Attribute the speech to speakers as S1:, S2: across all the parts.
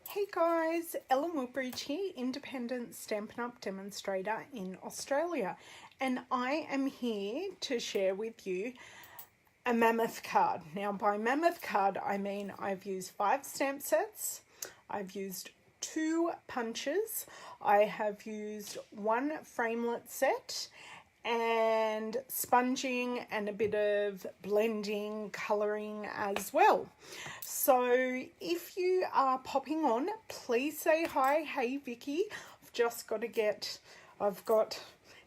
S1: Hey guys, Ellen Woodbridge here, independent Stampin' Up! Demonstrator in Australia, and I am here to share with you a mammoth card. Now by mammoth card I mean I've used 5 stamp sets, I've used 2 punches, I have used 1 framelit set, and sponging and a bit of blending, colouring as well. So if you are popping on, please say hi. Hey Vicky, I've got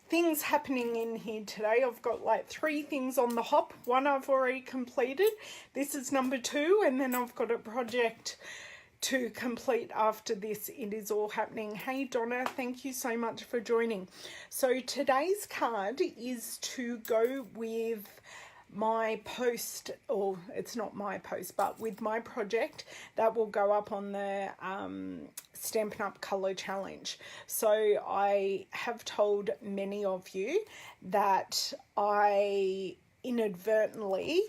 S1: things happening in here today. I've got like 3 things on the hop. 1 I've already completed. This is number 2, and then I've got a project to complete after this. It is all happening. Hey Donna, thank you so much for joining. So today's card is to go with my post, or it's not my post, but with my project that will go up on the Stampin' Up! Colour Challenge. So I have told many of you that I inadvertently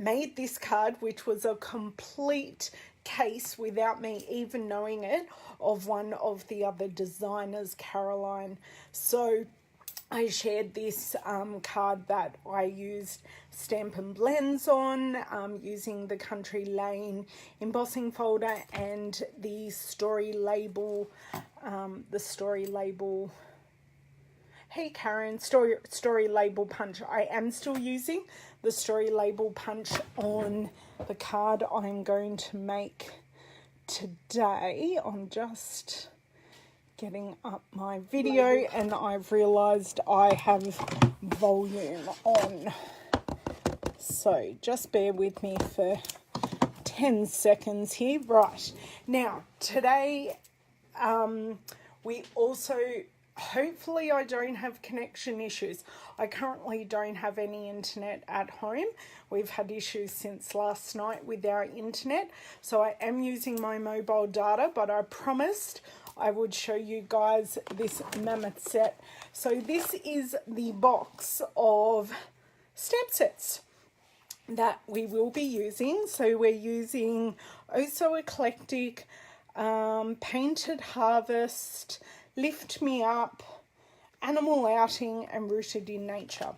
S1: made this card, which was a complete case without me even knowing it, of one of the other designers, Caroline. So I shared this card that I used Stampin' Blends on, using the Country Lane embossing folder and the story label, hey Karen, story label punch. I am still using the story label punch on the card I'm going to make today. I'm just getting up my video and I've realized I have volume on. So just bear with me for 10 seconds here. Right, now today we also, hopefully I don't have connection issues. I currently don't have any internet at home. We've had issues since last night with our internet, so I am using my mobile data, but I promised I would show you guys this mammoth set. So this is the box of stamp sets that we will be using. So we're using Oh So Eclectic, Painted Harvest, Lift Me Up, Animal Outing, and Rooted in Nature.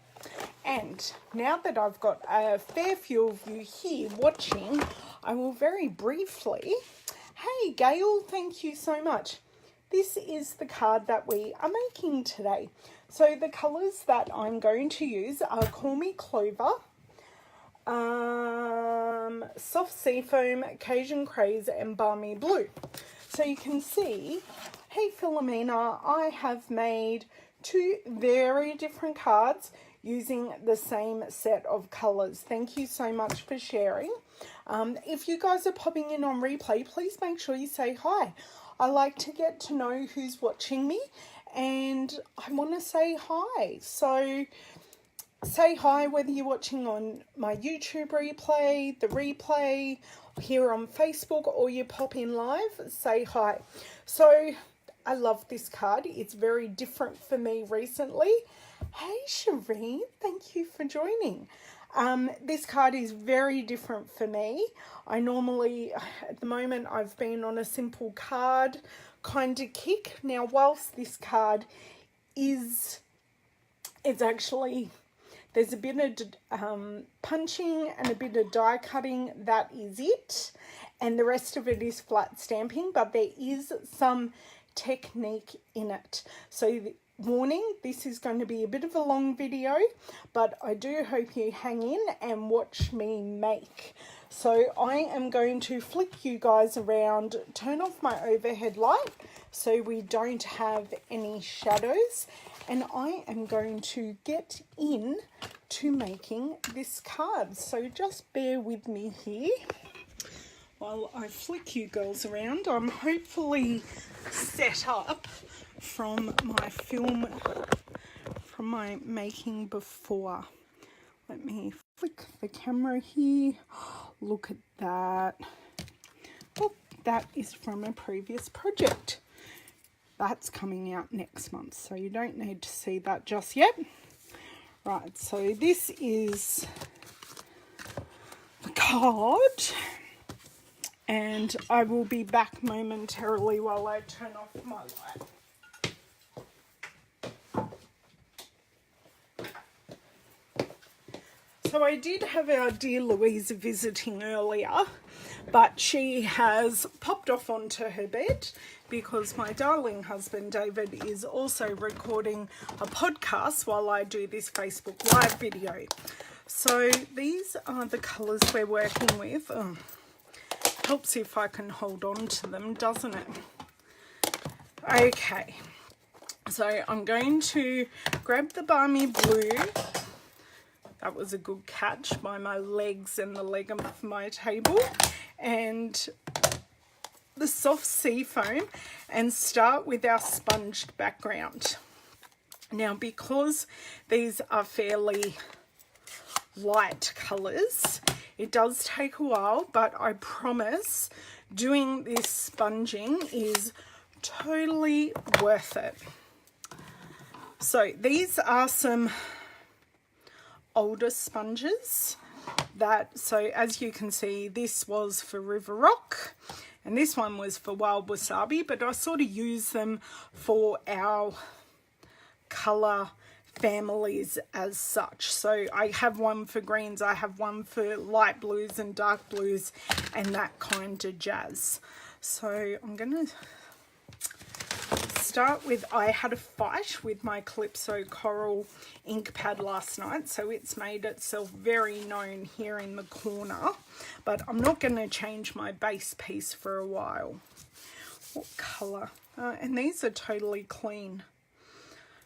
S1: And now that I've got a fair few of you here watching, I will very briefly, hey Gail, thank you so much. This is the card that we are making today. So the colours that I'm going to use are Call Me Clover, Soft Seafoam, Cajun Craze, and Balmy Blue. So you can see, hey Philomena, I have made 2 very different cards using the same set of colours. Thank you so much for sharing. If you guys are popping in on replay, please make sure you say hi. I like to get to know who's watching me, and I want to say hi. So say hi whether you're watching on my YouTube replay, the replay, here on Facebook, or you pop in live, say hi. So I love this card. It's very different for me recently. Hey Shireen, thank you for joining. This card is very different for me. I normally, at the moment, I've been on a simple card kind of kick. Now, whilst this card is, it's actually, there's a bit of punching and a bit of die cutting, that is it. And the rest of it is flat stamping, but there is some technique in it. So warning, this is going to be a bit of a long video, but I do hope you hang in and watch me make. So I am going to flick you guys around, turn off my overhead light so we don't have any shadows, and I am going to get in to making this card. So just bear with me here while I flick you girls around. I'm hopefully set up from my film, from my making before. Let me flick the camera here. Look at that. Oh, that is from a previous project. That's coming out next month, so you don't need to see that just yet. Right, so this is the card, and I will be back momentarily while I turn off my light. So I did have our dear Louisa visiting earlier, but she has popped off onto her bed because my darling husband David is also recording a podcast while I do this Facebook Live video. So these are the colours we're working with. Oh, helps if I can hold on to them, doesn't it? Okay, so I'm going to grab the Balmy Blue. That was a good catch by my legs and the leg of my table. And the soft sea foam, and start with our sponged background. Now, because these are fairly light colours, it does take a while, but I promise doing this sponging is totally worth it. So these are some older sponges that, so as you can see, this was for River Rock and this one was for Wild Wasabi, but I sort of use them for our colour families as such. So I have one for greens, I have one for light blues and dark blues and that kind of jazz. So I'm going to start with, I had a fight with my Calypso Coral ink pad last night, so it's made itself very known here in the corner, but I'm not going to change my base piece for a while. What colour? And these are totally clean.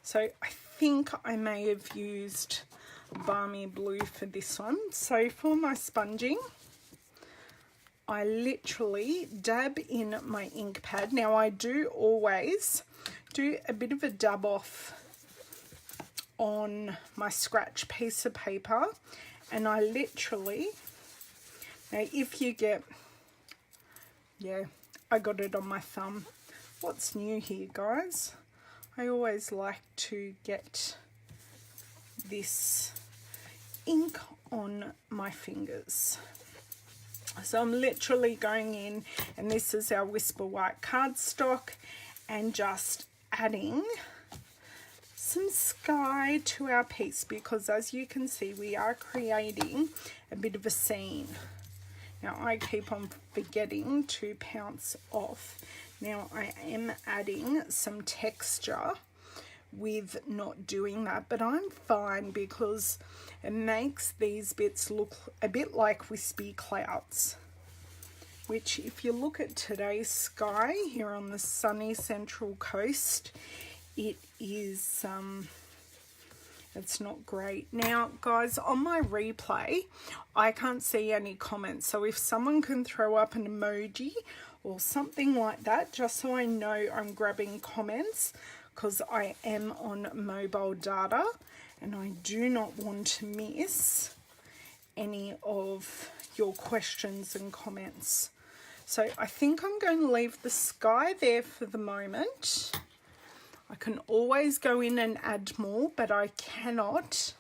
S1: So I think I may have used Balmy Blue for this one. So for my sponging, I literally dab in my ink pad. Now I do always do a bit of a dab off on my scratch piece of paper, and I literally, now if you get, yeah, I got it on my thumb. What's new here, guys? I always like to get this ink on my fingers. So I'm literally going in, and this is our Whisper White cardstock, and just adding some sky to our piece, because as you can see, we are creating a bit of a scene. Now I keep on forgetting to pounce off. Now I am adding some texture with not doing that, but I'm fine because it makes these bits look a bit like wispy clouds, which if you look at today's sky here on the sunny Central Coast, it is it's not great. Now guys, on my replay I can't see any comments, so if someone can throw up an emoji or something like that, just so I know I'm grabbing comments, because I am on mobile data and I do not want to miss any of your questions and comments. So I think I'm going to leave the sky there for the moment. I can always go in and add more, but I cannot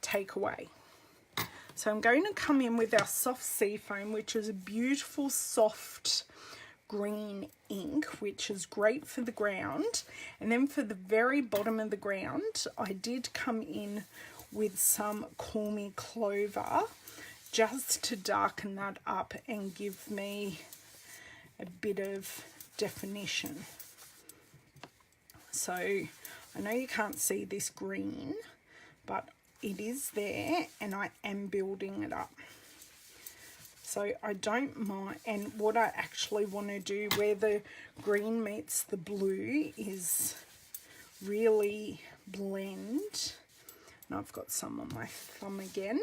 S1: take away. So I'm going to come in with our soft sea foam, which is a beautiful soft green ink, which is great for the ground. And then for the very bottom of the ground, I did come in with some Call Me Clover just to darken that up and give me a bit of definition. So I know you can't see this green, but it is there and I am building it up. So I don't mind, and what I actually want to do where the green meets the blue is really blend, and I've got some on my thumb again,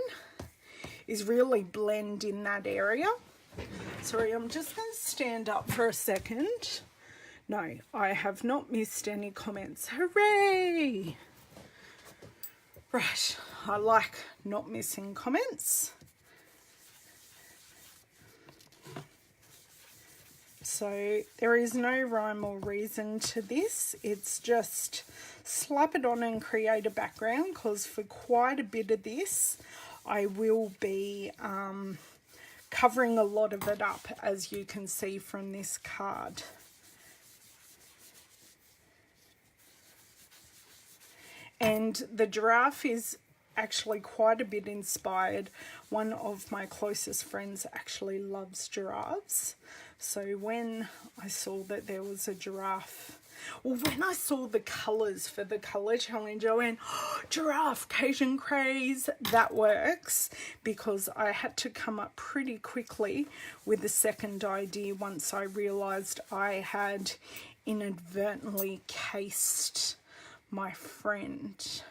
S1: is really blend in that area. Sorry, I'm just going to stand up for a second. No, I have not missed any comments. Hooray! Right, I like not missing comments. So there is no rhyme or reason to this. It's just slap it on and create a background, because for quite a bit of this I will be covering a lot of it up, as you can see from this card. And the giraffe is actually quite a bit inspired. One of my closest friends actually loves giraffes. So when I saw that there was a giraffe, well, when I saw the colours for the colour challenge, I went, oh, giraffe, Cajun craze, that works, because I had to come up pretty quickly with the second idea once I realised I had inadvertently cased my friend.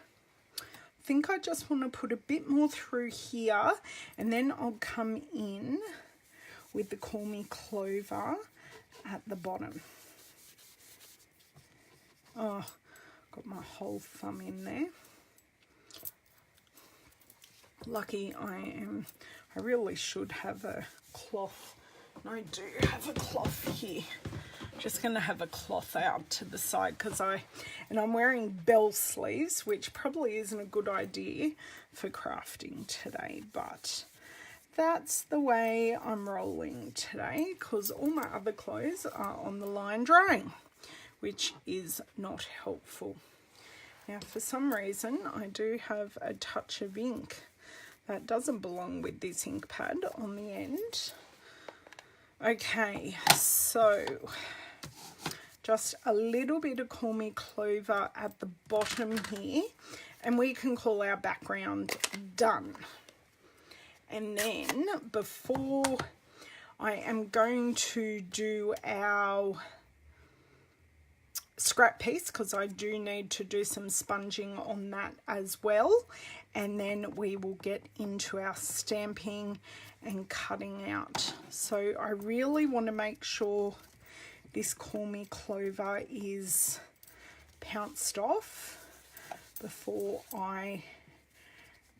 S1: I think I just want to put a bit more through here, and then I'll come in with the Call Me Clover at the bottom. Oh, got my whole thumb in there. Lucky I am. I really should have a cloth. And I do have a cloth here. Just going to have a cloth out to the side because I'm wearing bell sleeves, which probably isn't a good idea for crafting today, but that's the way I'm rolling today because all my other clothes are on the line drying, which is not helpful. Now, for some reason, I do have a touch of ink that doesn't belong with this ink pad on the end. Okay, so just a little bit of Call Me Clover at the bottom here, and we can call our background done. And then before I am going to do our scrap piece, because I do need to do some sponging on that as well, and then we will get into our stamping and cutting out. So I really want to make sure this Call Me Clover is pounced off before I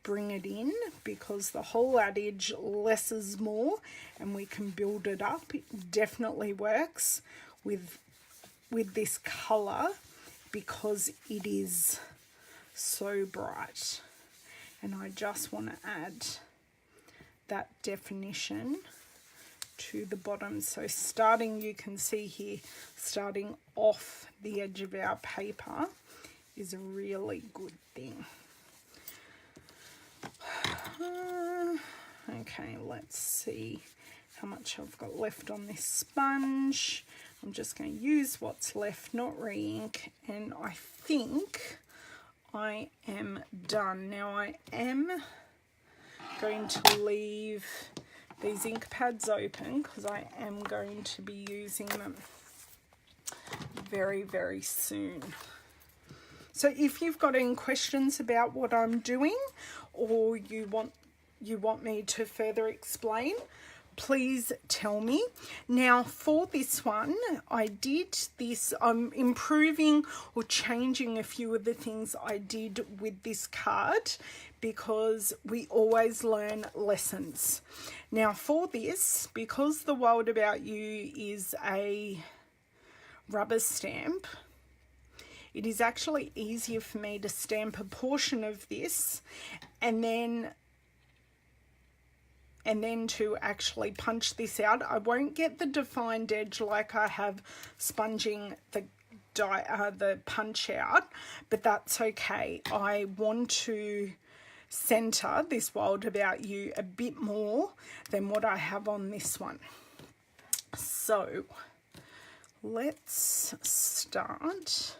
S1: bring it in, because the whole adage less is more, and we can build it up. It definitely works with this color because it is so bright, and I just want to add that definition to the bottom. So starting, you can see here, starting off the edge of our paper is a really good thing. Okay, let's see how much I've got left on this sponge. I'm just going to use what's left, not re-ink, and I think I am done. Now I am going to leave these ink pads open because I am going to be using them very, very soon. So if you've got any questions about what I'm doing, or you want me to further explain, please tell me. Now for this one, I did this, I'm improving or changing a few of the things I did with this card because we always learn lessons. Now for this, because the World About You is a rubber stamp, it is actually easier for me to stamp a portion of this and then to actually punch this out. I won't get the defined edge like I have sponging the punch out, but that's okay. I want to center this World About You a bit more than what I have on this one. So let's start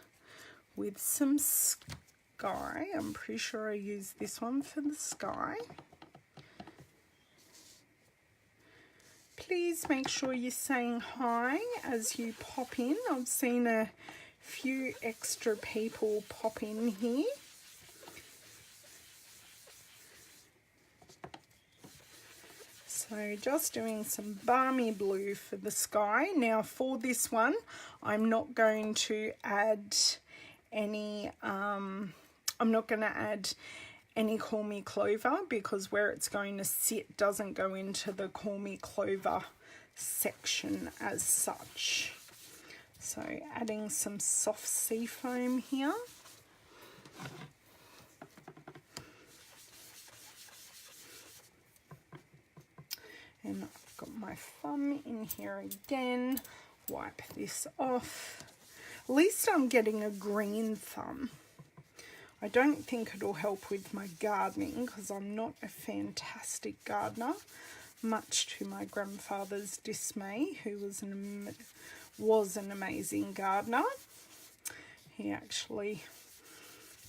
S1: with some sky. I'm pretty sure I used this one for the sky. Please make sure you're saying hi as you pop in. I've seen a few extra people pop in here. So just doing some balmy blue for the sky. Now for this one, I'm not going to add any, any Call Me Clover because where it's going to sit doesn't go into the Call Me Clover section as such. So adding some soft sea foam here. And I've got my thumb in here again. Wipe this off. At least I'm getting a green thumb. I don't think it'll help with my gardening because I'm not a fantastic gardener, much to my grandfather's dismay, who was an amazing gardener. He actually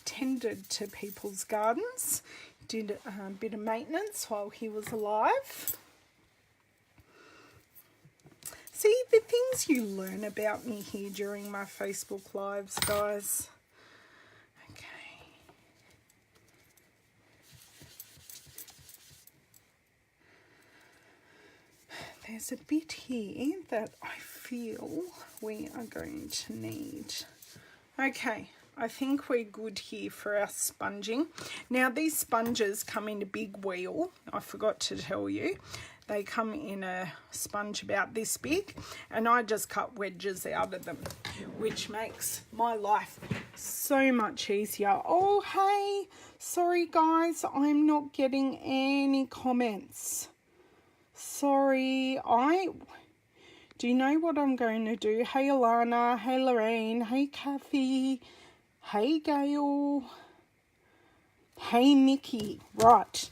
S1: tended to people's gardens, did a bit of maintenance while he was alive. See, the things you learn about me here during my Facebook Lives, guys. Okay. There's a bit here that I feel we are going to need. Okay, I think we're good here for our sponging. Now, these sponges come in a big wheel. I forgot to tell you. They come in a sponge about this big, and I just cut wedges out of them, which makes my life so much easier. Oh, hey, sorry guys, I'm not getting any comments. Sorry, do you know what I'm going to do? Hey Alana, hey Lorraine, hey Kathy, hey Gail, hey Mickey. Right,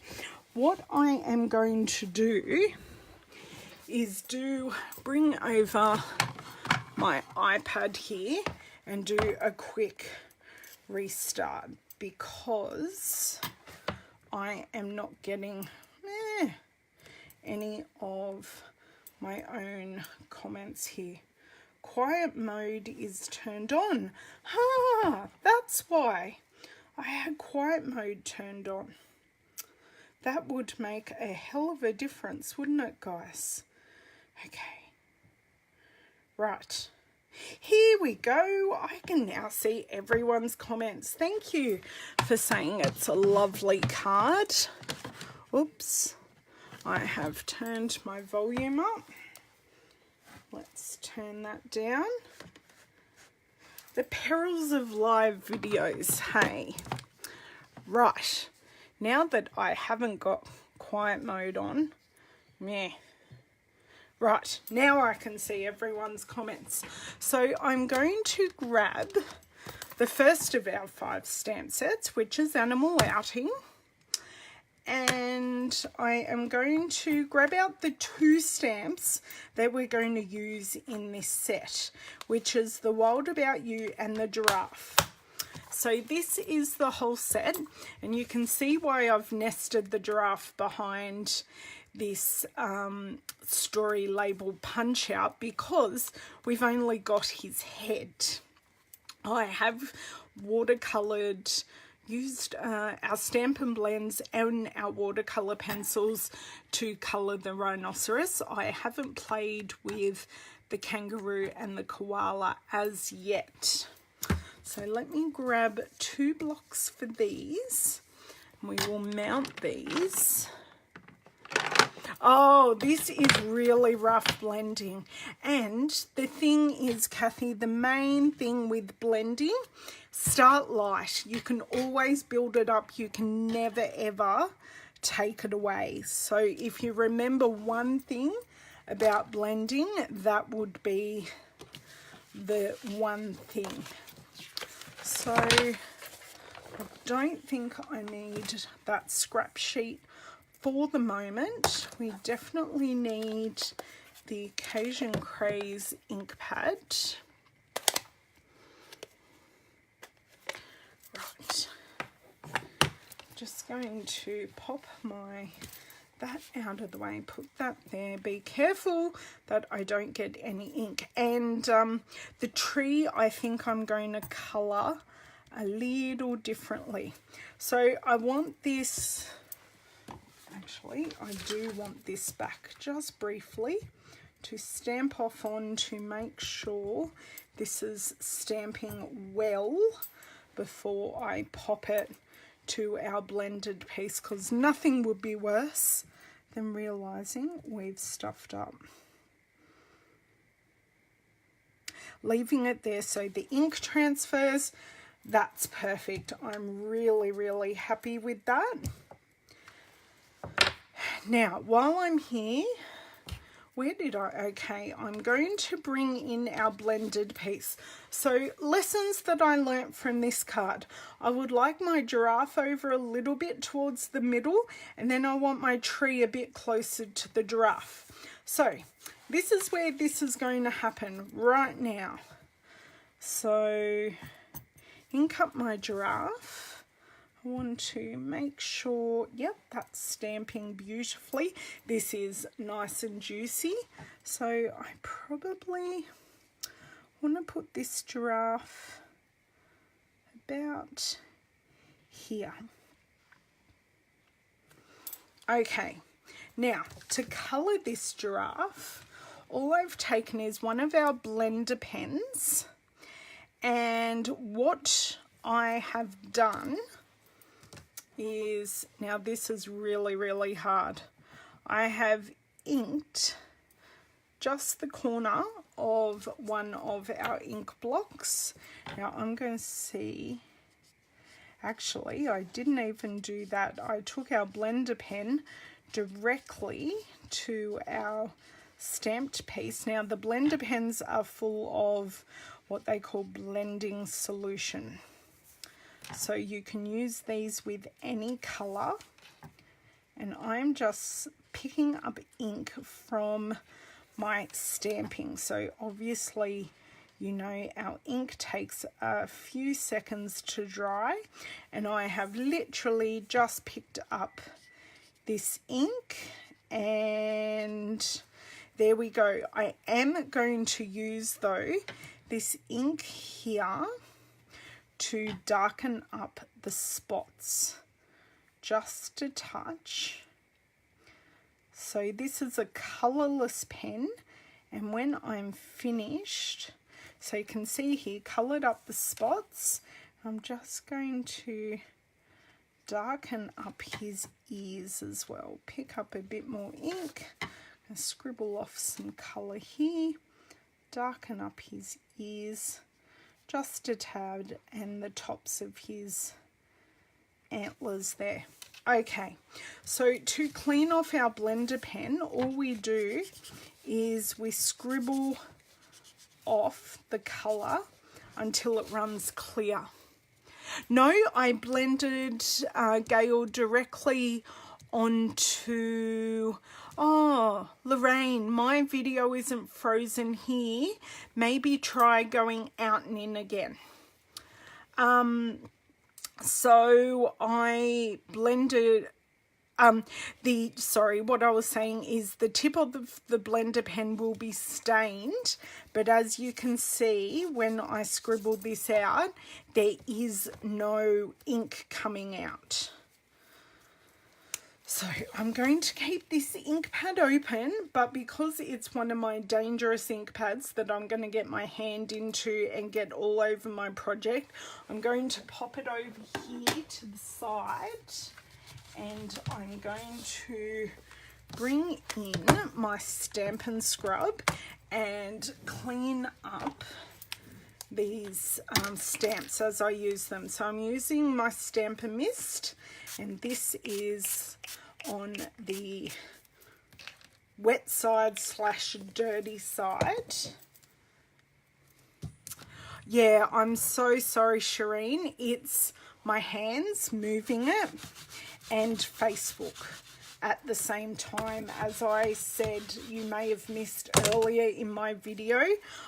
S1: what I am going to do is bring over my iPad here and do a quick restart because I am not getting any of my own comments here. Quiet mode is turned on. That's why I had quiet mode turned on. That would make a hell of a difference, wouldn't it, guys? Okay. Right. Here we go. I can now see everyone's comments. Thank you for saying it's a lovely card. Oops. I have turned my volume up. Let's turn that down. The perils of live videos, hey. Right. Now that I haven't got quiet mode on, right, now I can see everyone's comments. So I'm going to grab the first of our 5 stamp sets, which is Animal Outing. And I am going to grab out the 2 stamps that we're going to use in this set, which is the Wild About You and the Giraffe. So this is the whole set, and you can see why I've nested the giraffe behind this story label punch out, because we've only got his head. I have watercoloured, used our Stampin' blends and our watercolour pencils to colour the rhinoceros. I haven't played with the kangaroo and the koala as yet. So let me grab 2 blocks for these. We will mount these. Oh, this is really rough blending. And the thing is, Kathy, the main thing with blending, start light. You can always build it up. You can never, ever take it away. So if you remember one thing about blending, that would be the one thing. So I don't think I need that scrap sheet for the moment. We definitely need the Occasion Craze ink pad. Right. Just going to pop that out of the way, put that there. Be careful that I don't get any ink. And the tree, I think I'm going to colour a little differently. So I want this, actually I do want this back just briefly to stamp off on to make sure this is stamping well before I pop it to our blended piece, because nothing would be worse than realizing we've stuffed up. Leaving it there so the ink transfers, that's perfect. I'm really, really happy with that. Now, while I'm here, where did I, okay, I'm going to bring in our blended piece. So lessons that I learnt from this card. I would like my giraffe over a little bit towards the middle, and then I want my tree a bit closer to the giraffe. So this is where this is going to happen right now. So ink up my giraffe. I want to make sure, yep, that's stamping beautifully. This is nice and juicy. So I probably want to put this giraffe about here. Okay, now to colour this giraffe, all I've taken is one of our blender pens, and what I have done is, now this is really hard, I have inked just the corner of one of our ink blocks. Now I'm going to see, actually I didn't even do that. I took our blender pen directly to our stamped piece. Now the blender pens are full of what they call blending solution. So you can use these with any colour, and I'm just picking up ink from my stamping. So obviously, you know, our ink takes a few seconds to dry, and I have literally just picked up this ink, and there we go. I am going to use though this ink here to darken up the spots just a touch. So this is a colourless pen, and when I'm finished, so you can see here, coloured up the spots, I'm just going to darken up his ears as well. Pick up a bit more ink and scribble off some colour here, darken up his ears just a tad, and the tops of his antlers there. Okay, so to clean off our blender pen, all we do is we scribble off the colour until it runs clear. No, I blended Gale directly onto, oh, Lorraine, my video isn't frozen here. Maybe try going out and in again. So I blended, what I was saying is the tip of the blender pen will be stained, but as you can see, when I scribbled this out, there is no ink coming out. So I'm going to keep this ink pad open, but because it's one of my dangerous ink pads that I'm going to get my hand into and get all over my project, I'm going to pop it over here to the side, and I'm going to bring in my Stampin' scrub and clean up these stamps as I use them. So I'm using my Stampin' Mist, and this is on the wet side / dirty side. Yeah, I'm so sorry, Shireen. It's my hands moving it and Facebook at the same time. As I said, you may have missed earlier in my video,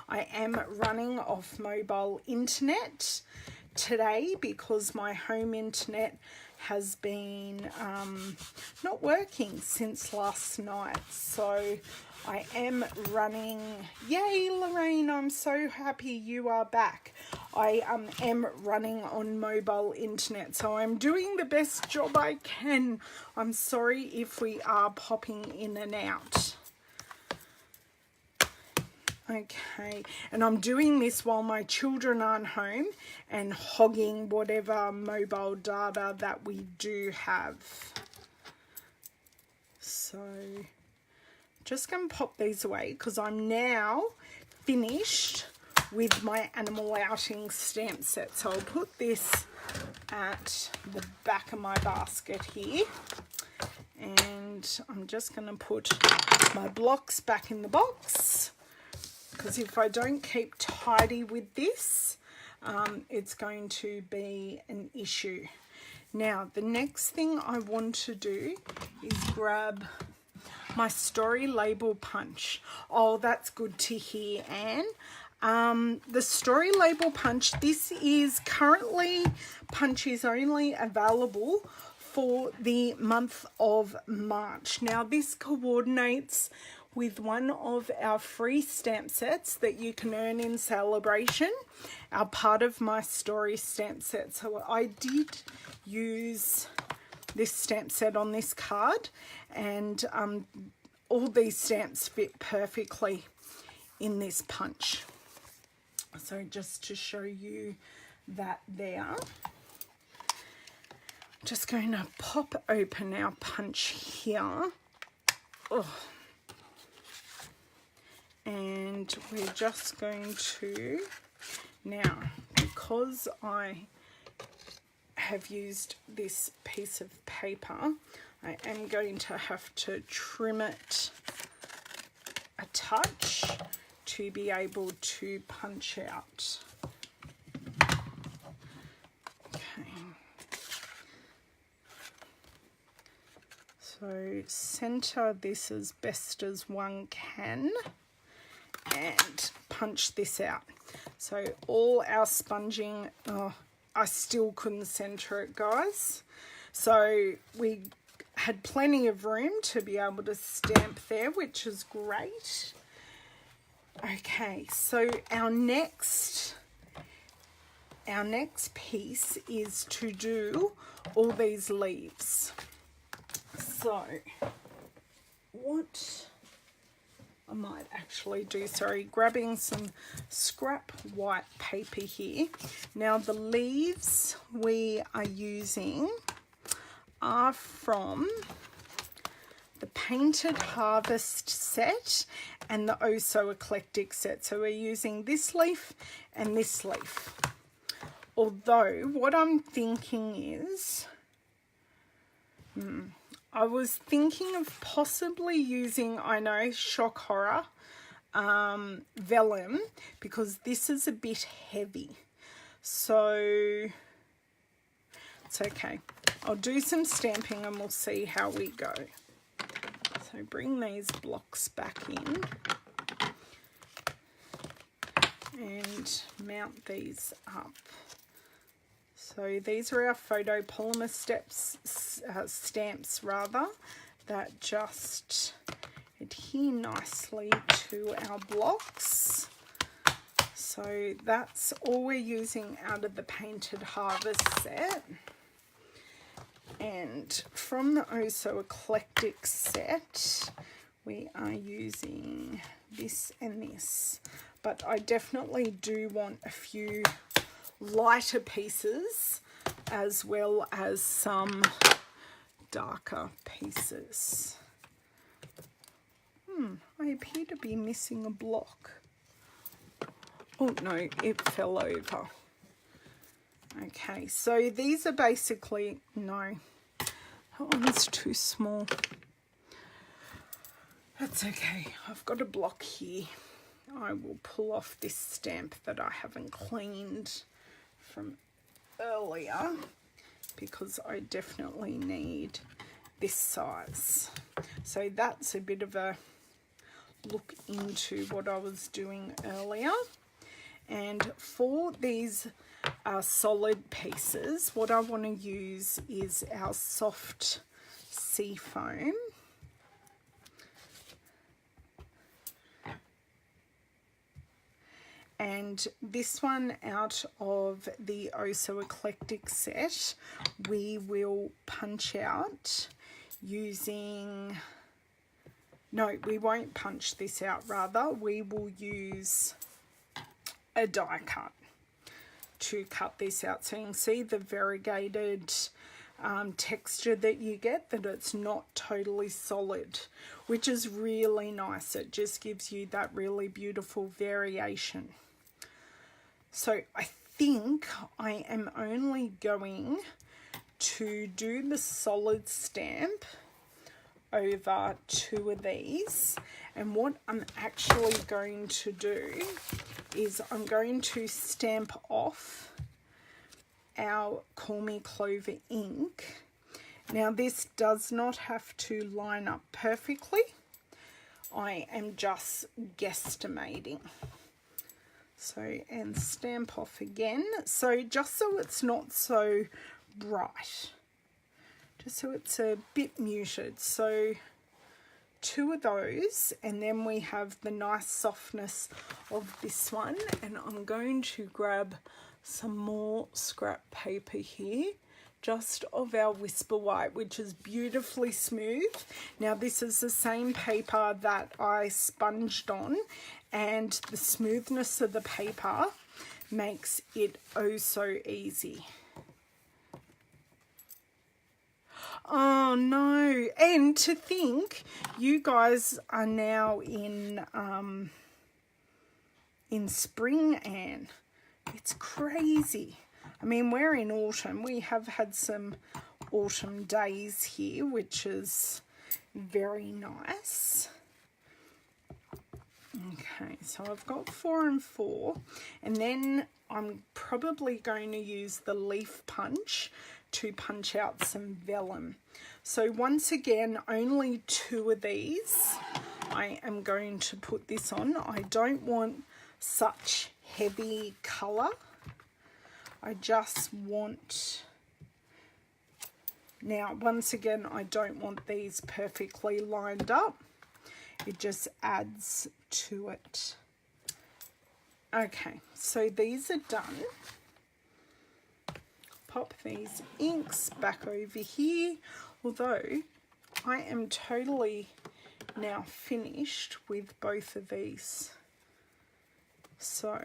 S1: I am running off mobile internet today because my home internet has been not working since last night. So I am running, yay Lorraine, I'm so happy you are back. I am running on mobile internet, so I'm doing the best job I can. I'm sorry if we are popping in and out. Okay, and I'm doing this while my children aren't home and hogging whatever mobile data that we do have. So just going to pop these away because I'm now finished with my animal outing stamp set. So I'll put this at the back of my basket here, And I'm just going to put my blocks back in the box, because if I don't keep tidy with this, it's going to be an issue. Now, the next thing I want to do is grab my story label punch. Oh, that's good to hear, Anne. The story label punch, this is currently, punch is only available for the month of March. Now, this coordinates with one of our free stamp sets that you can earn in celebration, our part of my story stamp set. So I did use this stamp set on this card, and all these stamps fit perfectly in this punch. So just to show you that there, just going to pop open our punch here. Oh. And we're just going to, now, because I have used this piece of paper, I am going to have to trim it a touch to be able to punch out. Okay. So center this as best as one can and punch this out. So all our sponging, oh, I still couldn't center it, guys. So we had plenty of room to be able to stamp there, which is great. Okay, so our next piece is to do all these leaves. So what I might actually do, sorry, grabbing some scrap white paper here. Now the leaves we are using are from the Painted Harvest set and the Oh So Eclectic set. So we're using this leaf and this leaf. Although what I'm thinking is, I was thinking of possibly using, I know, shock horror vellum, because this is a bit heavy. So it's okay. I'll do some stamping and we'll see how we go. So bring these blocks back in and mount these up. So these are our photopolymer stamps rather, that just adhere nicely to our blocks. So that's all we're using out of the Painted Harvest set. And from the Oh So Eclectic set, we are using this and this. But I definitely do want a few lighter pieces as well as some darker pieces. I appear to be missing a block. Oh no, it fell over. Okay, so these are basically, no, that one's too small. That's okay, I've got a block here. I will pull off this stamp that I haven't cleaned from earlier, because I definitely need this size. So that's a bit of a look into what I was doing earlier. And for these solid pieces, what I want to use is our soft sea foam. And this one out of the Oh So Eclectic set, we will punch out using, no, we won't punch this out, rather we will use a die cut to cut this out. So you can see the variegated texture that you get, that it's not totally solid, which is really nice. It just gives you that really beautiful variation. So I think I am only going to do the solid stamp over 2 of these, and what I'm actually going to do is I'm going to stamp off our Call Me Clover ink. Now this does not have to line up perfectly. I am just guesstimating. So, and stamp off again. So just so it's not so bright, just so it's a bit muted. So 2 of those, and then we have the nice softness of this one. And I'm going to grab some more scrap paper here, just of our Whisper White, which is beautifully smooth. Now this is the same paper that I sponged on, and the smoothness of the paper makes it oh so easy. Oh no, and to think you guys are now in spring, Anne. It's crazy. I mean, we're in autumn. We have had some autumn days here, which is very nice. Okay, so I've got 4 and 4, and then I'm probably going to use the leaf punch to punch out some vellum. So once again, only 2 of these. I am going to put this on. I don't want such heavy colour. I just want, now once again, I don't want these perfectly lined up. It just adds to it. Okay, so these are done. Pop these inks back over here, although I am totally now finished with both of these. So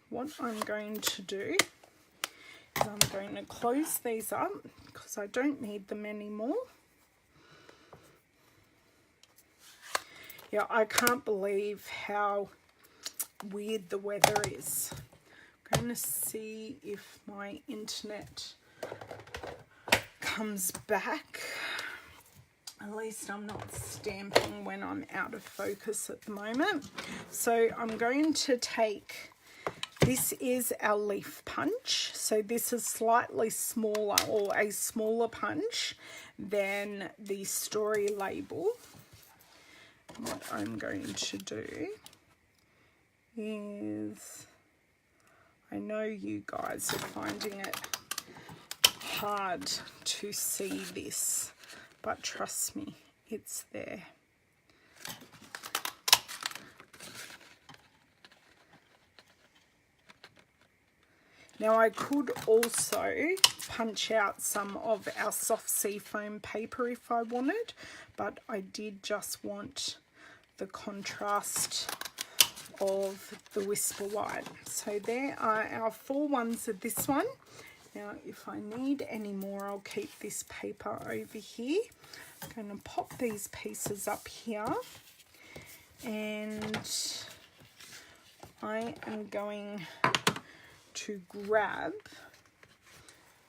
S1: what I'm going to do is I'm going to close these up because I don't need them anymore. Yeah, I can't believe how weird the weather is. I'm going to see if my internet comes back. At least I'm not stamping when I'm out of focus at the moment. So I'm going to take, this is our leaf punch. So this is slightly smaller, or a smaller punch than the story label. What I'm going to do is, I know you guys are finding it hard to see this, but trust me, it's there. Now I could also punch out some of our soft seafoam paper if I wanted, but I did just want the contrast of the Whisper White. So there are our 4 ones of this one. Now if I need any more, I'll keep this paper over here. I'm going to pop these pieces up here, and I am going to grab,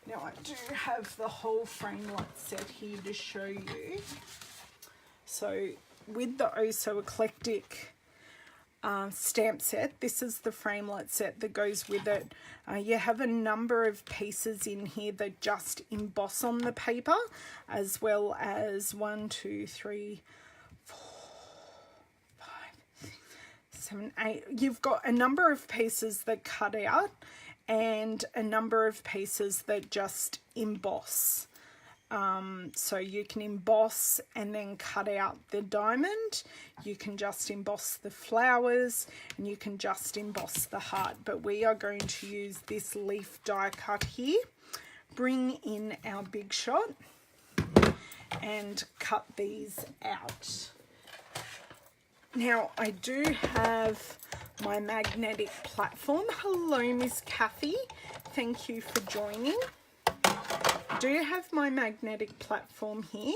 S1: now I do have the whole framelit set here to show you. So with the Oh So Eclectic stamp set, this is the framelit set that goes with it. You have a number of pieces in here that just emboss on the paper, as well as 1, 2, 3, 4, 5, 6, 7, 8. You've got a number of pieces that cut out and a number of pieces that just emboss. So you can emboss and then cut out the diamond, you can just emboss the flowers, and you can just emboss the heart. But we are going to use this leaf die cut here, bring in our big shot and cut these out. Now I do have my magnetic platform. Hello Miss Kathy, thank you for joining. I do have my magnetic platform here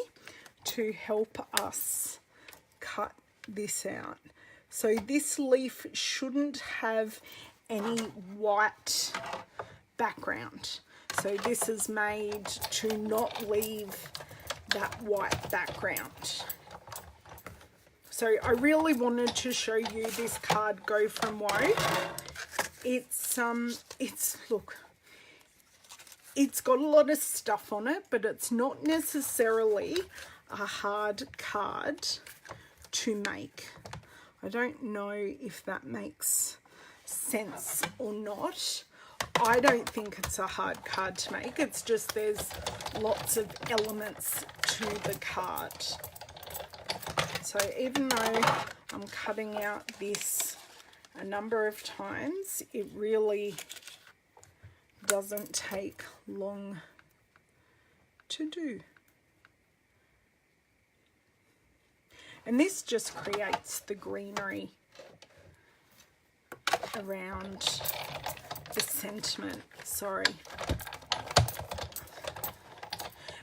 S1: to help us cut this out. So this leaf shouldn't have any white background. So this is made to not leave that white background. So I really wanted to show you this card, Go From Woe. It's look, it's got a lot of stuff on it, but it's not necessarily a hard card to make. I don't know if that makes sense or not. I don't think it's a hard card to make. It's just there's lots of elements to the card. So even though I'm cutting out this a number of times, it really doesn't take long to do. And this just creates the greenery around the sentiment. Sorry.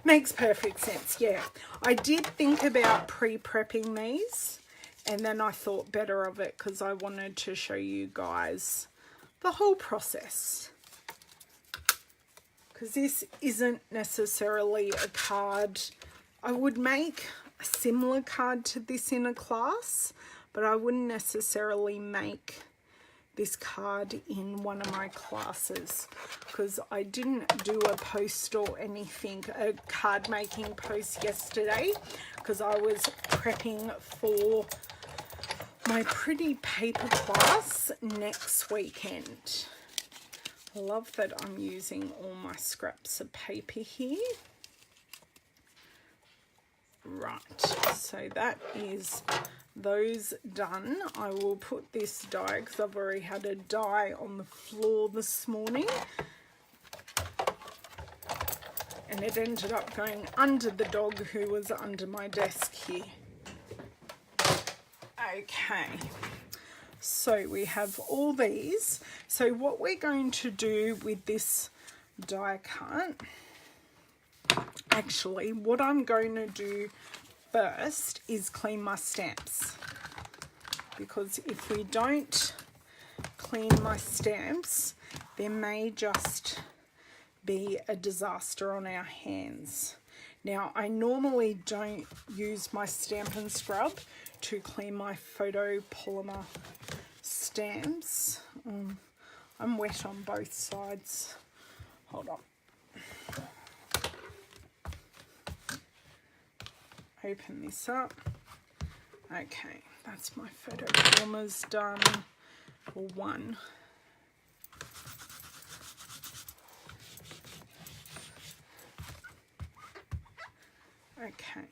S1: Makes perfect sense, yeah. I did think about pre-prepping these, and then I thought better of it because I wanted to show you guys the whole process. Because this isn't necessarily a card. I would make a similar card to this in a class, but I wouldn't necessarily make this card in one of my classes because I didn't do a post or anything, a card making post yesterday, because I was prepping for my pretty paper class next weekend. I love that I'm using all my scraps of paper here. Right, so that is those done. I will put this die because I've already had a die on the floor this morning, and it ended up going under the dog who was under my desk here. Okay, so we have all these. So what we're going to do with this die cut, actually what I'm going to do first is clean my stamps, because if we don't clean my stamps, there may just be a disaster on our hands. Now, I normally don't use my Stampin' scrub to clean my photopolymer stamps. I'm wet on both sides. Hold on. Open this up. Okay, that's my photopolymers done for one. Okay,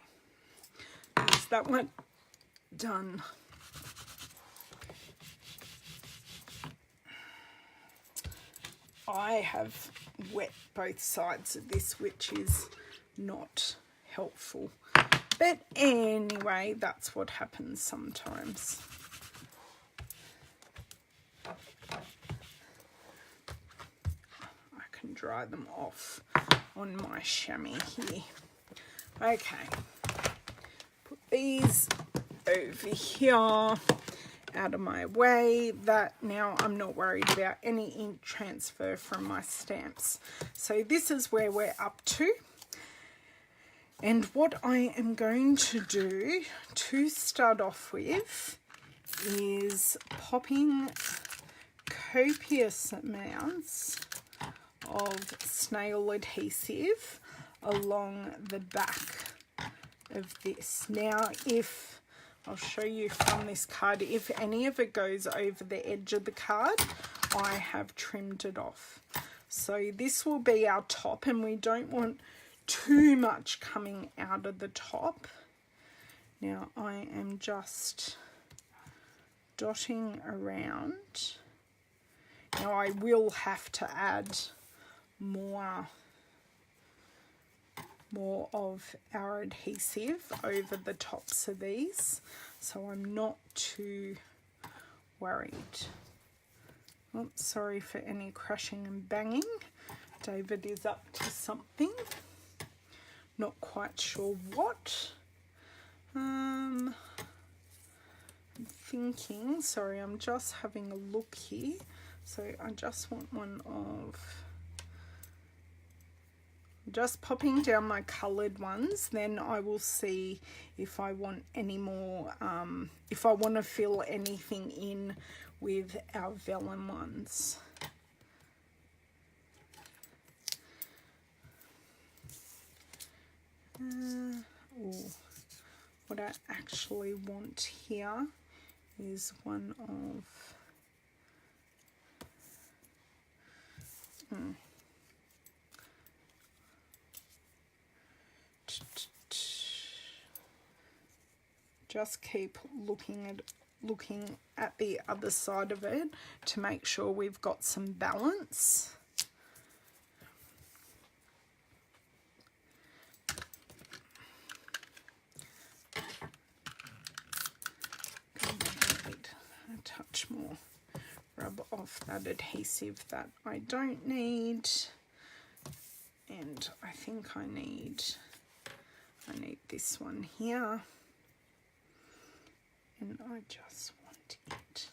S1: there's that one done. I have wet both sides of this, which is not helpful. But anyway, that's what happens sometimes. I can dry them off on my chamois here. Okay, put these over here out of my way. That now I'm not worried about any ink transfer from my stamps. So this is where we're up to. And what I am going to do to start off with is popping copious amounts of snail adhesive along the back of this. Now, if I'll show you from this card, if any of it goes over the edge of the card, I have trimmed it off. So this will be our top, and we don't want too much coming out of the top. Now I am just dotting around. Now I will have to add more of our adhesive over the tops of these, so I'm not too worried. Oh, sorry for any crashing and banging. David is up to something. Not quite sure what. I'm thinking, sorry, I'm just having a look here. So I just want one of Just popping down my coloured ones, then I will see if I want any more, if I want to fill anything in with our vellum ones. What I actually want here is one of just keep looking at the other side of it to make sure we've got some balance. A touch more. Rub off that adhesive that I don't need, and I think I need this one here, and I just want it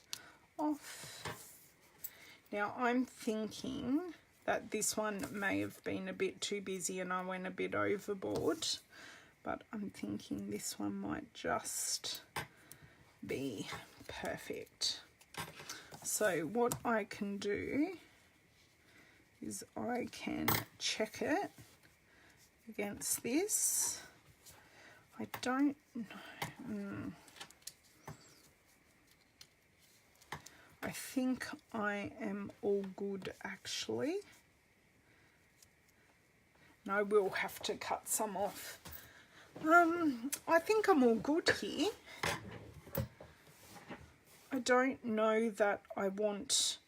S1: off. Now I'm thinking that this one may have been a bit too busy and I went a bit overboard, but I'm thinking this one might just be perfect. So what I can do is I can check it against this. I don't know. I think I am all good actually. And I will have to cut some off. I think I'm all good here. I don't know that I want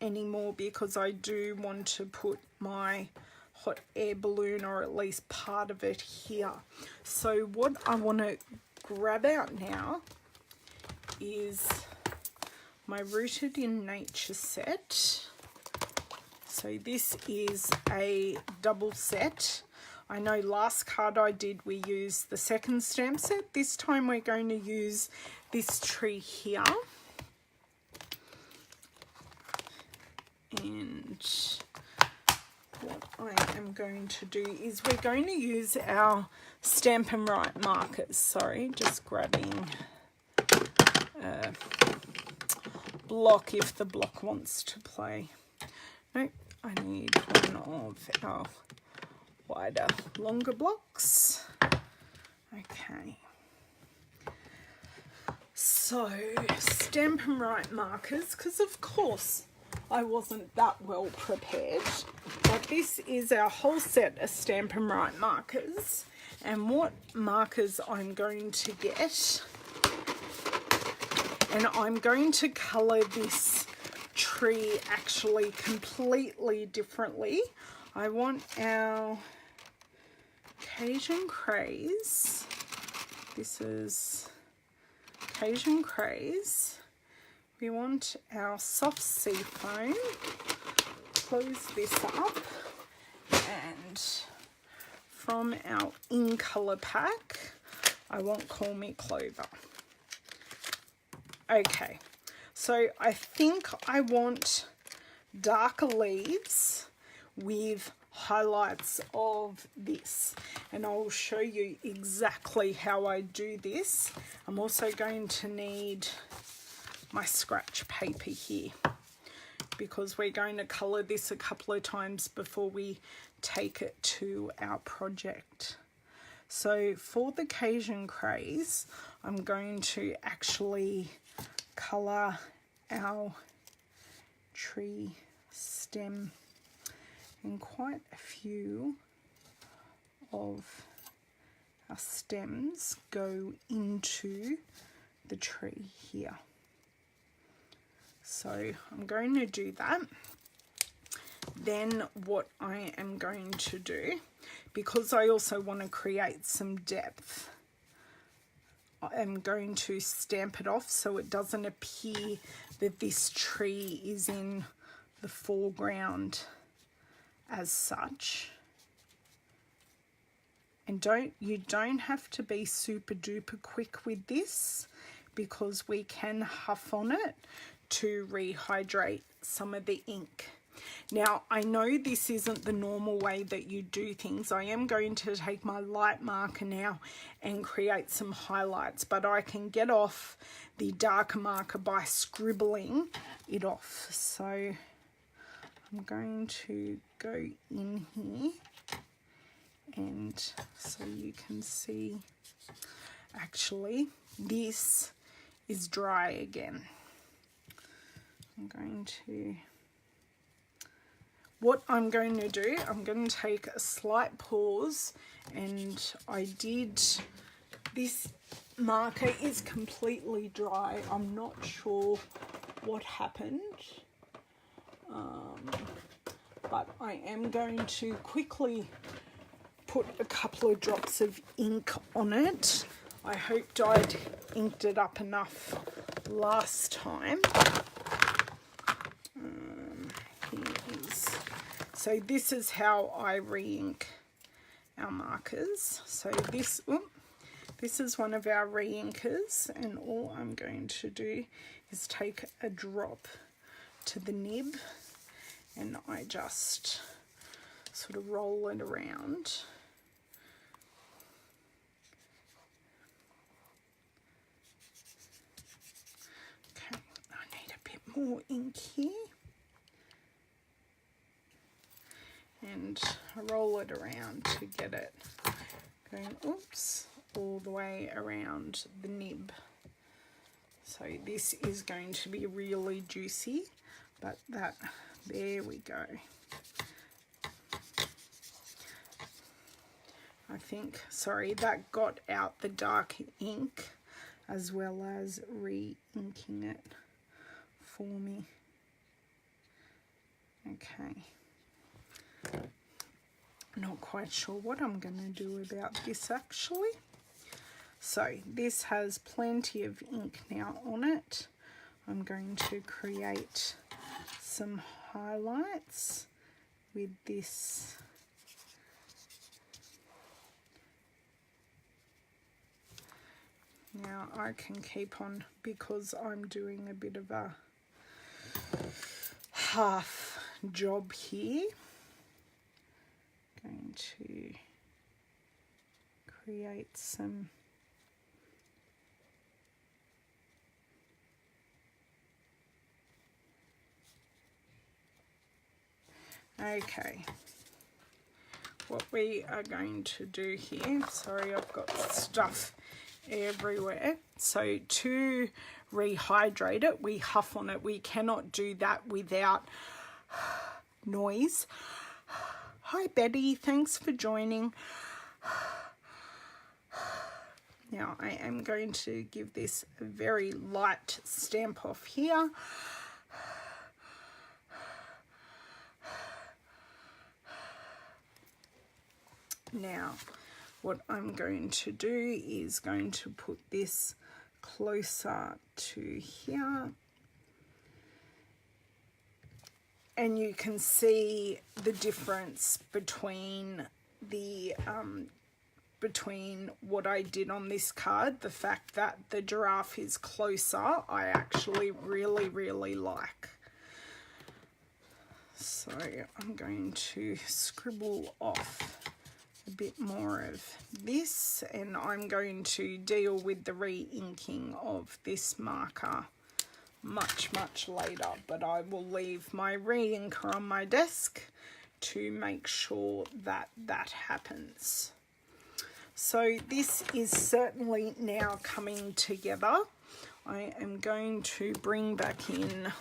S1: any more because I do want to put my hot air balloon, or at least part of it, here. So what I want to grab out now is my Rooted in Nature set. So this is a double set. I know last card I did, we used the second stamp set. This time we're going to use this tree here. And what I am going to do is we're going to use our Stampin' Right markers. Sorry, just grabbing a block if the block wants to play. No, I need one of our wider, longer blocks. Okay. So, Stampin' Right markers, because of course I wasn't that well prepared, but this is our whole set of Stampin' Right markers, and what markers I'm going to get, and I'm going to colour this tree actually completely differently. I want our Cajun Craze, this is Cajun Craze. We want our soft sea foam. Close this up, and from our in colour pack, I want Call Me Clover. Okay, so I think I want darker leaves with highlights of this, and I'll show you exactly how I do this. I'm also going to need my scratch paper here because we're going to colour this a couple of times before we take it to our project. So for the Cajun Craze, I'm going to actually colour our tree stem, and quite a few of our stems go into the tree here. So I'm going to do that. Then what I am going to do, because I also want to create some depth, I am going to stamp it off so it doesn't appear that this tree is in the foreground as such. And you don't have to be super duper quick with this, because we can huff on it to rehydrate some of the ink. Now, I know this isn't the normal way that you do things. I am going to take my light marker now and create some highlights, but I can get off the darker marker by scribbling it off. So I'm going to go in here, and so you can see, actually, this is dry again. What I'm going to do, I'm going to take a slight pause, and this marker is completely dry. I'm not sure what happened, but I am going to quickly put a couple of drops of ink on it. I hoped I'd inked it up enough last time. So this is how I re-ink our markers. So this is one of our re-inkers, and all I'm going to do is take a drop to the nib, and I just sort of roll it around. Okay, I need a bit more ink here. And I roll it around to get it going, all the way around the nib. So this is going to be really juicy, but there we go. I think, sorry, that got out the dark ink as well as re-inking it for me. Okay. Not quite sure what I'm going to do about this actually. So this has plenty of ink now on it. I'm going to create some highlights with this. Now I can keep on, because I'm doing a bit of a half job here. Going to create some okay, what we are going to do here, sorry, I've got stuff everywhere. So to rehydrate it, we huff on it. We cannot do that without noise. Hi Betty, thanks for joining. Now I am going to give this a very light stamp off here. Now what I'm going to do is going to put this closer to here. And you can see the difference between the between what I did on this card. The fact that the giraffe is closer, I actually really like. So I'm going to scribble off a bit more of this, and I'm going to deal with the re-inking of this marker much later, but I will leave my re-inker on my desk to make sure that that happens. So this is certainly now coming together. I am going to bring back in,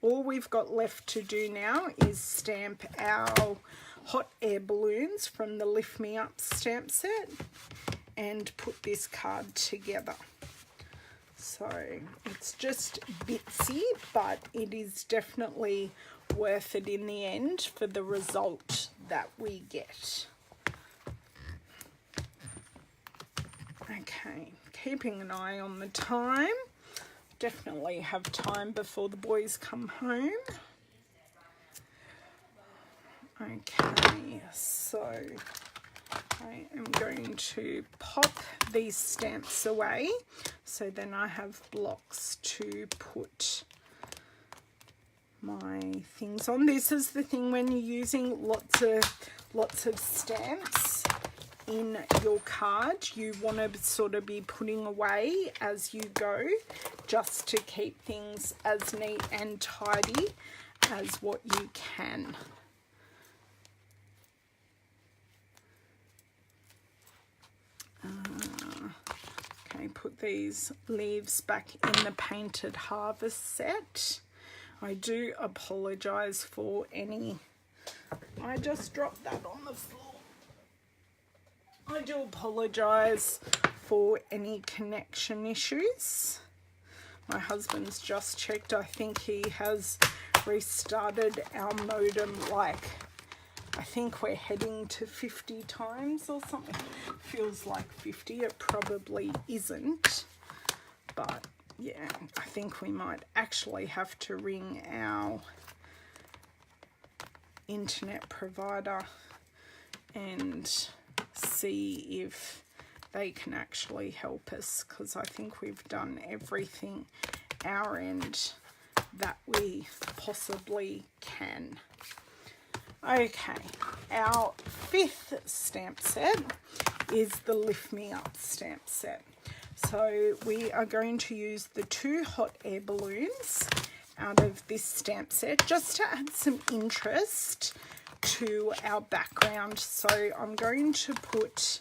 S1: all we've got left to do now is stamp our hot air balloons from the Lift Me Up stamp set and put this card together. So it's just bitsy, but it is definitely worth it in the end for the result that we get. Okay, keeping an eye on the time. Definitely have time before the boys come home. Okay, so I am going to pop these stamps away, so then I have blocks to put my my things on. This is the thing when you're using lots of stamps in your card, you want to sort of be putting away as you go, just to keep things as neat and tidy as what you can. Okay, put these leaves back in the Painted Harvest set. I do apologise for any... I just dropped that on the floor. I do apologise for any connection issues. My husband's just checked. I think he has restarted our modem, like, I think we're heading to 50 times or something. Feels like 50. It probably isn't. But yeah, I think we might actually have to ring our internet provider and see if they can actually help us, because I think we've done everything our end that we possibly can. Okay, our 5th stamp set is the Lift Me Up stamp set. So we are going to use the 2 hot air balloons out of this stamp set just to add some interest to our background. So I'm going to put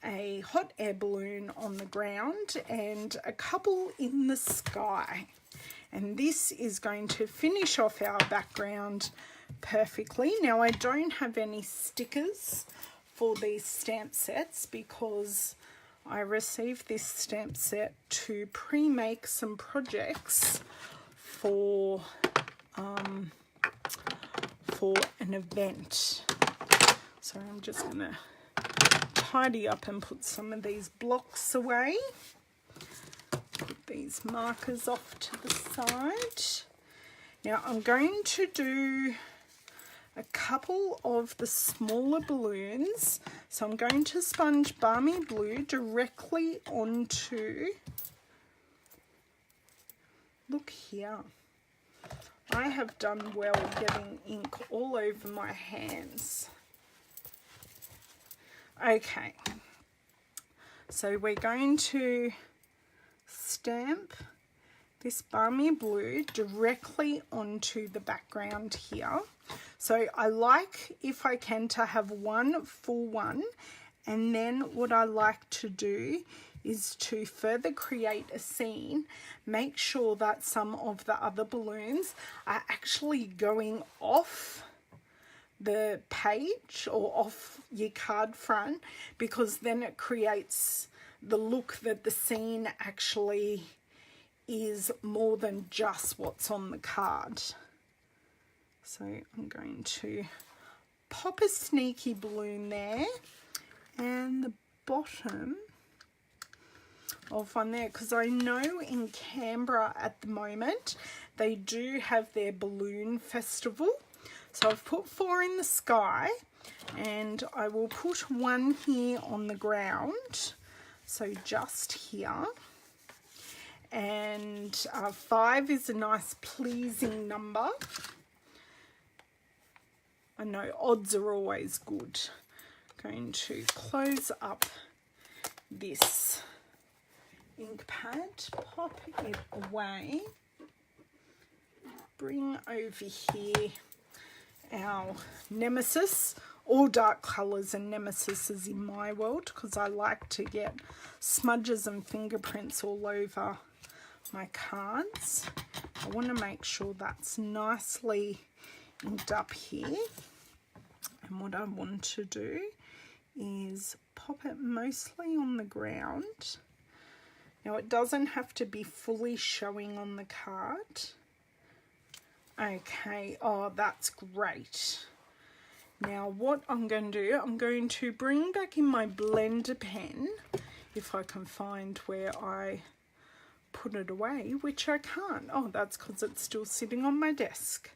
S1: a hot air balloon on the ground and a couple in the sky, and this is going to finish off our background perfectly. Now, I don't have any stickers for these stamp sets because I received this stamp set to pre-make some projects for an event. So I'm just going to tidy up and put some of these blocks away. Put these markers off to the side. Now I'm going to do a couple of the smaller balloons. So I'm going to sponge Balmy Blue directly onto, look here, I have done well getting ink all over my hands. Okay, so we're going to stamp this Balmy Blue directly onto the background here. So I like, if I can, to have one full one, and then what I like to do is to further create a scene, make sure that some of the other balloons are actually going off the page or off your card front, because then it creates the look that the scene actually is more than just what's on the card. So I'm going to pop a sneaky balloon there, and the bottom of one there, because I know in Canberra at the moment they do have their balloon festival. So I've put 4 in the sky, and I will put 1 here on the ground, so just here. And 5 is a nice pleasing number. I know odds are always good. Going to close up this ink pad, pop it away, bring over here our nemesis. All dark colours and nemesises in my world, because I like to get smudges and fingerprints all over my cards. I want to make sure that's nicely inked up here. And what I want to do is pop it mostly on the ground. Now it doesn't have to be fully showing on the card. Okay, oh, that's great. Now what I'm going to do, I'm going to bring back in my blender pen, if I can find where I put it away, which I can't. Oh, that's because it's still sitting on my desk.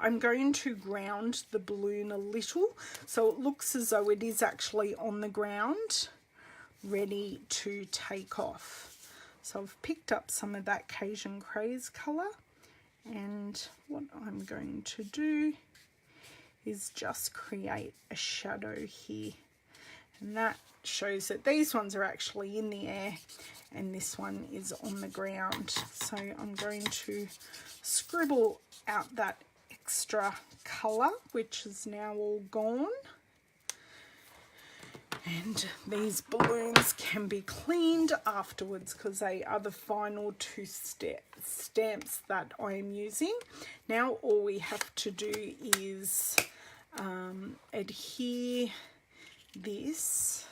S1: I'm going to ground the balloon a little so it looks as though it is actually on the ground, ready to take off. So I've picked up some of that Cajun Craze colour, And what I'm going to do is just create a shadow here, and that shows that these ones are actually in the air and this one is on the ground. So I'm going to scribble out that extra colour, which is now all gone. And these balloons can be cleaned afterwards because they are the final two stamps that I am using. Now all we have to do is adhere this.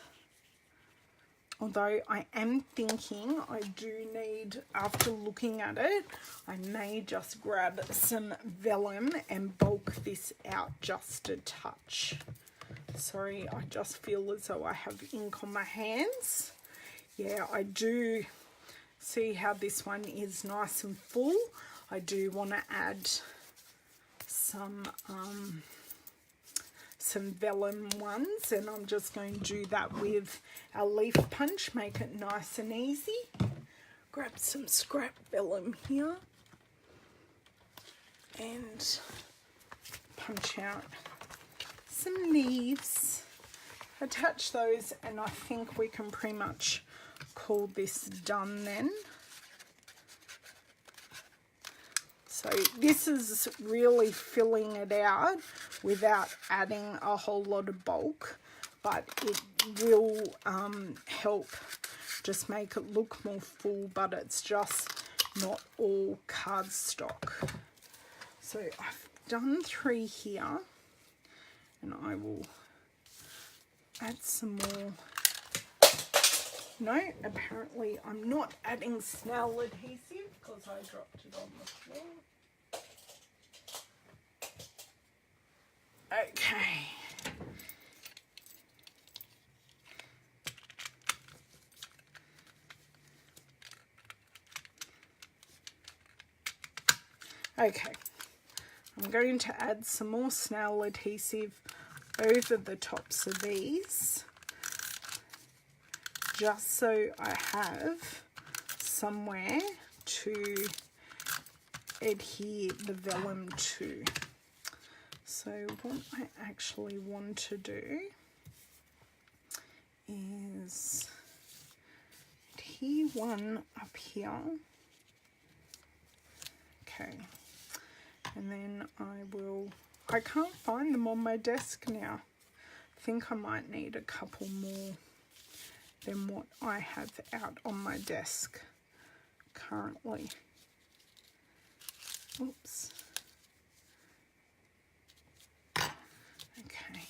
S1: Although I am thinking I do need, after looking at it, I may just grab some vellum and bulk this out just a touch. Sorry, I just feel as though I have ink on my hands. Yeah, I do see how this one is nice and full. I do want to add some vellum ones, and I'm just going to do that with our leaf punch, make it nice and easy. Grab some scrap vellum here and punch out some leaves, attach those, and I think we can pretty much call this done then. So this is really filling it out without adding a whole lot of bulk, but it will help just make it look more full, but it's just not all cardstock. So I've done 3 here, and I will add some more. No, apparently I'm not adding snail adhesive because I dropped it on the floor. Okay. Okay. I'm going to add some more snail adhesive over the tops of these, just so I have somewhere to adhere the vellum to. So what I actually want to do is adhere one up here. Okay, and then I can't find them on my desk now. I think I might need a couple more than what I have out on my desk currently. Oops. Okay.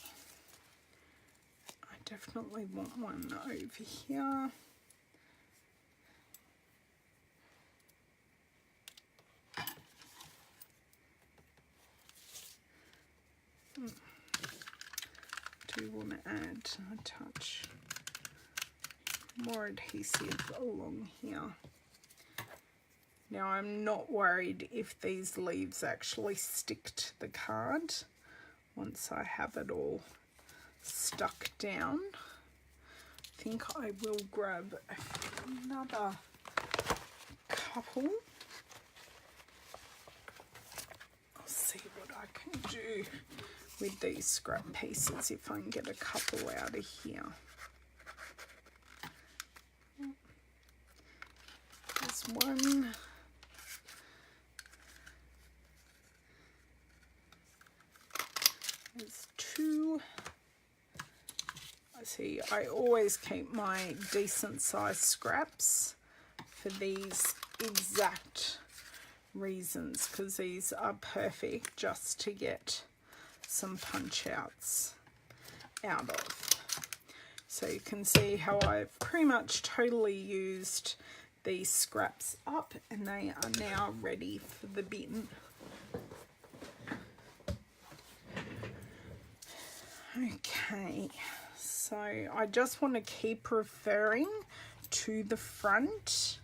S1: I definitely want one over here. Do want to add a touch more adhesive along here. Now I'm not worried if these leaves actually stick to the card once I have it all stuck down. I think I will grab another couple. I'll see what I can do with these scrap pieces if I can get a couple out of here. There's one. There's 2. I see, I always keep my decent sized scraps for these exact reasons, because these are perfect just to get some punch outs out of. So you can see how I've pretty much totally used these scraps up, and they are now ready for the bin. Okay, so I just want to keep referring to the front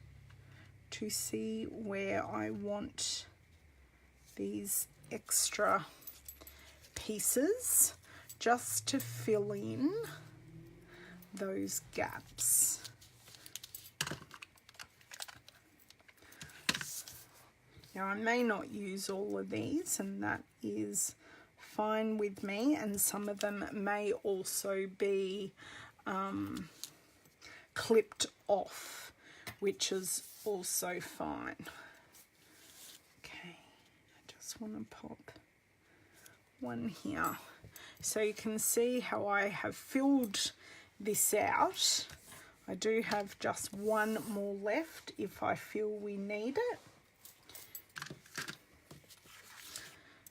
S1: to see where I want these extra pieces, just to fill in those gaps. Now I may not use all of these, and that is fine with me, and some of them may also be clipped off, which is also fine. Okay, I just want to pop one here so you can see how I have filled this out. I do have just one more left if I feel we need it.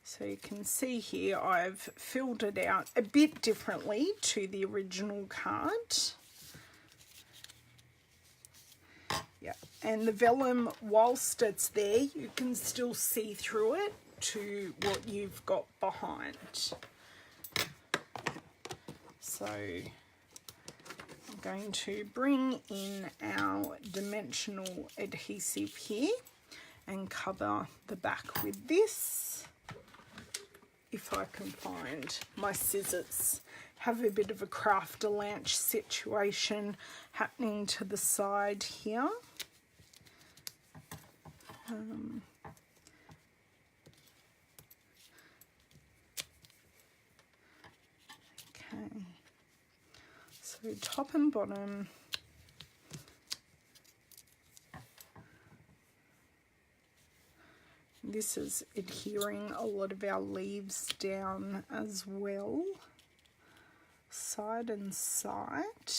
S1: So you can see here I've filled it out a bit differently to the original card. Yeah, and the vellum, whilst it's there, you can still see through it to what you've got behind. So I'm going to bring in our dimensional adhesive here and cover the back with this. If I can find my scissors. Have a bit of a craft-a-lanch situation happening to the side here. Okay, so top and bottom. This is adhering a lot of our leaves down as well, side and side,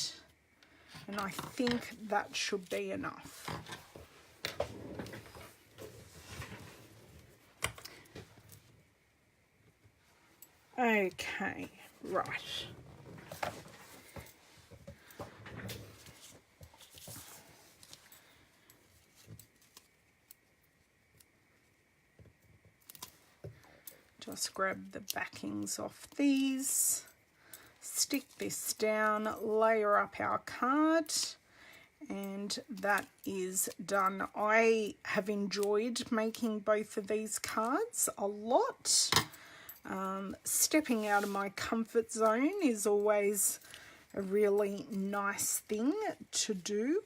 S1: and I think that should be enough. Okay, right. Just grab the backings off these, stick this down, layer up our card, and that is done. I have enjoyed making both of these cards a lot. Stepping out of my comfort zone is always a really nice thing to do.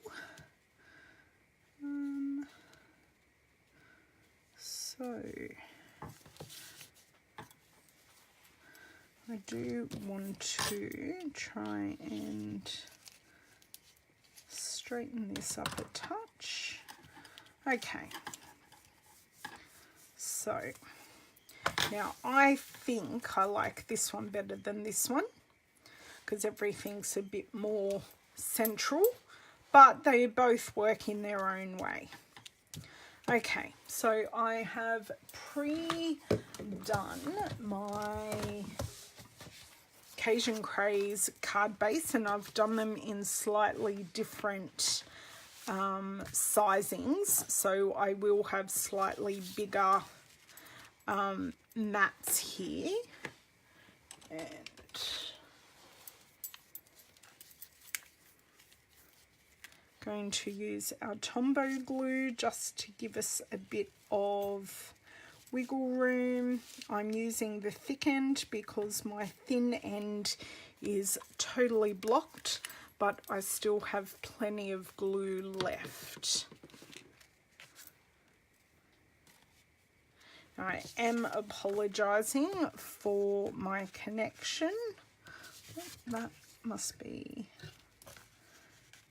S1: So I do want to try and straighten this up a touch. Okay, so now I think I like this one better than this one because everything's a bit more central, but they both work in their own way. Okay, so I have pre-done my Cajun Craze card base, and I've done them in slightly different sizings, so I will have slightly bigger mats here, and going to use our Tombow glue just to give us a bit of wiggle room. I'm using the thick end because my thin end is totally blocked, but I still have plenty of glue left. I am apologising for my connection. That must be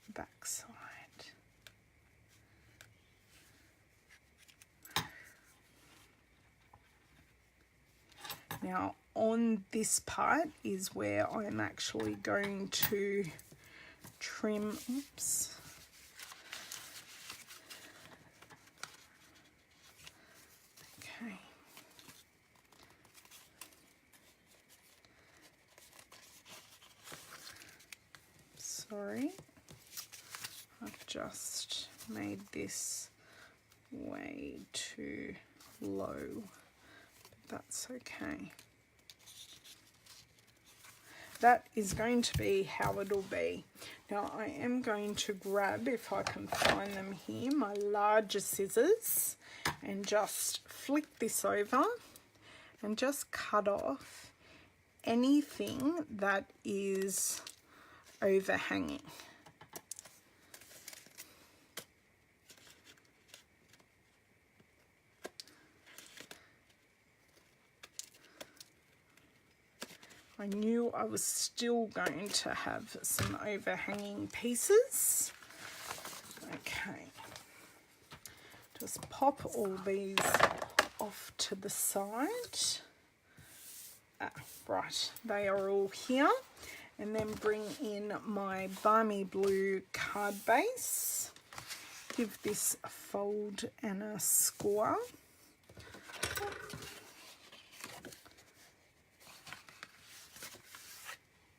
S1: the back side. Now on this part is where I'm actually going to trim, oops. Okay. Sorry, I've just made this way too low. That's okay. That is going to be how it'll be. Now I am going to grab, if I can find them here, my larger scissors and just flick this over and just cut off anything that is overhanging. I knew I was still going to have some overhanging pieces. Okay, just pop all these off to the side. Right, they are all here. And then bring in my balmy blue card base. Give this a fold and a score.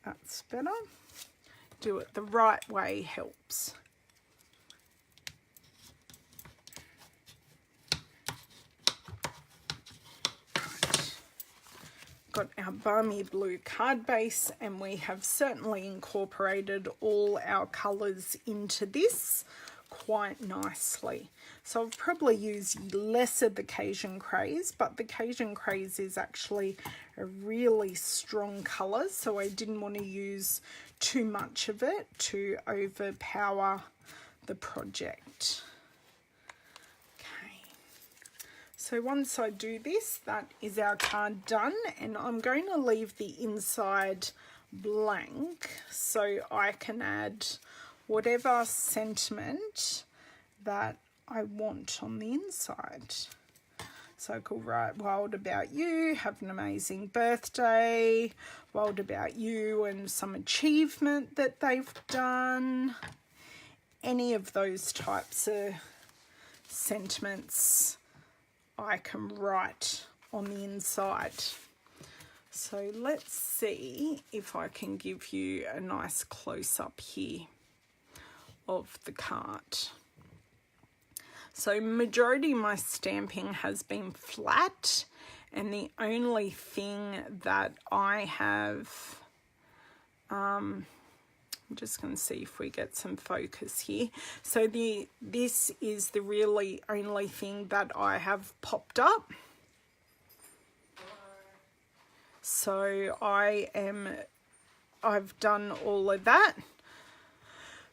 S1: That's better. Do it the right way helps. Got our balmy blue card base, and we have certainly incorporated all our colours into this quite nicely. So I'll probably use less of the Cajun Craze, but the Cajun Craze is actually a really strong colour, so I didn't want to use too much of it to overpower the project. So once I do this, that is our card done, and I'm going to leave the inside blank so I can add whatever sentiment that I want on the inside. So I could write "Wild about you, have an amazing birthday," "Wild about you" and some achievement that they've done. Any of those types of sentiments I can write on the inside. So let's see if I can give you a nice close-up here of the card. So majority of my stamping has been flat, and the only thing that I have, I'm just going to see if we get some focus here. So this is the really only thing that I have popped up. So I've done all of that.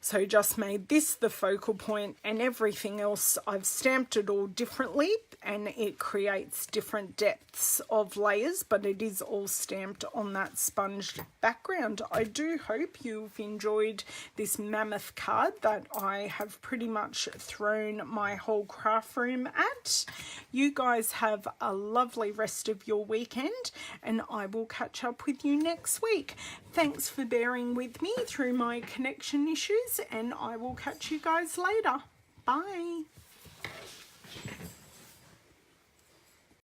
S1: So just made this the focal point, and everything else I've stamped it all differently, and it creates different depths of layers, but it is all stamped on that sponged background. I do hope you've enjoyed this mammoth card that I have pretty much thrown my whole craft room at. You guys have a lovely rest of your weekend, and I will catch up with you next week. Thanks for bearing with me through my connection issues, and I will catch you guys later. Bye.